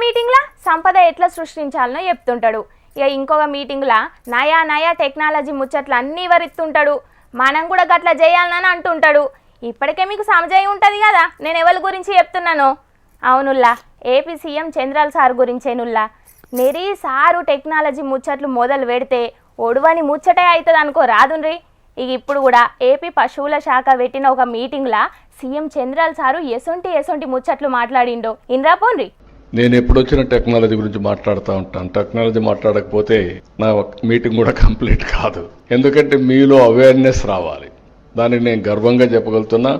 మీటింగ్లా సంపద ఎట్లా సృష్టించాలనో చెప్తుంటాడు. ఇక ఇంకొక మీటింగ్లా నయా నయా టెక్నాలజీ ముచ్చట్లు అన్నీ వరిస్తుంటాడు. మనం కూడా గట్లా చేయాలని అంటుంటాడు. ఇప్పటికే మీకు సమజాయి ఉంటుంది కదా నేను ఎవరి గురించి చెప్తున్నాను. అవునుల్లా, ఏపీ సీఎం చంద్రాల సార్ గురించేనుల్లా. నెరీ సారు టెక్నాలజీ ముచ్చట్లు మొదలు పెడితే ఒడువని ముచ్చటే అవుతుంది అనుకో రాదుండ్రి. ఇక ఇప్పుడు కూడా ఏపీ పశువుల శాఖ పెట్టిన ఒక మీటింగ్లా సీఎం చంద్రాల సారు ఎసొంటి ముచ్చట్లు మాట్లాడిండో ఇన్రా పోన్రి. నేను ఎప్పుడు వచ్చిన టెక్నాలజీ గురించి మాట్లాడుతూ ఉంటాను. టెక్నాలజీ మాట్లాడకపోతే నా మీటింగ్ కూడా కంప్లీట్ కాదు. ఎందుకంటే మీలో అవేర్నెస్ రావాలి. దానికి నేను గర్వంగా చెప్పగలుగుతున్నా.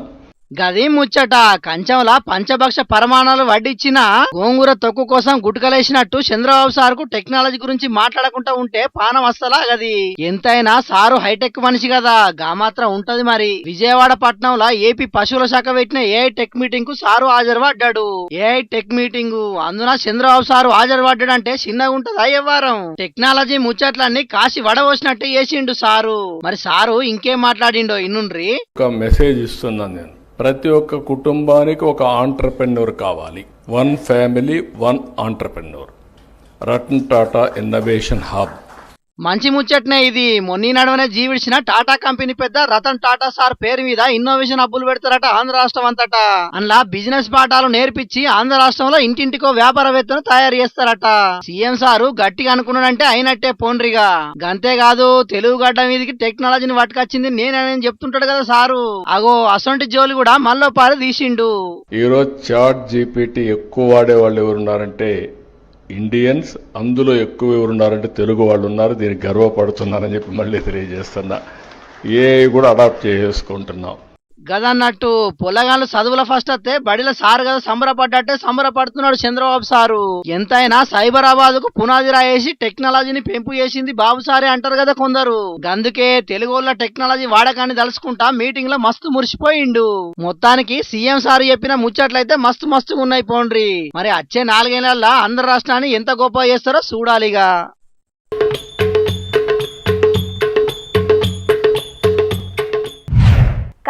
గది ముచ్చట కంచంలా పంచభక్ష పరిమాణాలు వడ్డిచ్చిన గోంగూర తొక్కు కోసం గుట్కలేసినట్టు చంద్రబాబు సార్కు టెక్నాలజీ గురించి మాట్లాడకుండా ఉంటే పానం వస్తలా గది. ఎంతైనా సారు హైటెక్ మనిషి కదా, గా మాత్రం ఉంటది మరి. విజయవాడ పట్నంలో ఏపీ పశువుల శాఖ పెట్టిన ఏఐ టెక్ మీటింగ్ కు సారు హాజరుపడ్డాడు. ఏఐ టెక్ మీటింగ్ అందున చంద్రబాబు సారు హాజరుపడ్డాడంటే చిన్నగా ఉంటదా వ్యవహారం. టెక్నాలజీ ముచ్చట్లన్నీ కాసి వడవోసినట్టు చేసిండు సారు. మరి సారు ఇంకేం మాట్లాడిండో ఇన్నుండ్రి. ఒక మెసేజ్ ఇస్తున్నాను నేను. ప్రతి ఒక్క కుటుంబానికి ఒక ఆంటర్ప్రెన్యూర్ కావాలి. One family one entrepreneur. Ratan Tata innovation hub. మంచి ముచ్చట్నే ఇది. మొన్నీ నడవనే జీవిడిచిన టాటా కంపెనీ పెద్ద రతన్ టాటా సార్ పేరు మీద ఇన్నోవేషన్ హబ్బులు పెడతారట ఆంధ్ర రాష్ట్రం అంతటా. అందులో బిజినెస్ పాఠాలు నేర్పించి ఆంధ్ర రాష్ట్రంలో ఇంటింటికో వ్యాపారవేత్తను తయారు చేస్తారట. సీఎం సారు గట్టిగా అనుకున్నాడంటే అయినట్టే పోన్రిగా. గంతేకాదు తెలుగు గడ్డ మీదకి టెక్నాలజీని పట్టుకొచ్చింది నేనని చెప్తుంటాడు కదా సారు. అగో అసొంటి జోలి కూడా మళ్ళీ పారి తీసిండు. ఈరోజు చాట్ జీపీటీ ఎక్కువ వాడే వాళ్ళు ఎవరున్నారంటే ఇండియన్స్, అందులో ఎక్కువ ఎవరున్నారంటే తెలుగు వాళ్ళు ఉన్నారు. దీనికి గర్వపడుతున్నారని చెప్పి మళ్ళీ తెలియజేస్తున్నా. ఏ కూడా అడాప్ట్ చేసుకుంటున్నాం. గదన్నట్టు పొలగాళ్ళు చదువుల ఫస్ట్ వస్తే బడిలో సారు కదా సంబరపడ్డట్టే సంబరపడుతున్నాడు చంద్రబాబు సారు. ఎంతైనా సైబరాబాద్ కు పునాది రాయేసి టెక్నాలజీని పెంపు చేసింది బాబు సారే అంటారు కదా కొందరు. గందుకే తెలుగు వాళ్ళ టెక్నాలజీ వాడకాన్ని తలుసుకుంటా మీటింగ్ లో మస్తు మురిసిపోయిండు. మొత్తానికి సీఎం సారు చెప్పిన ముచ్చట్లయితే మస్తు ఉన్నాయి పోండ్రి. మరి వచ్చే 4 ఏళ్లలో ఆంధ్ర రాష్ట్రాన్ని ఎంత గొప్ప చేస్తారో చూడాలిగా.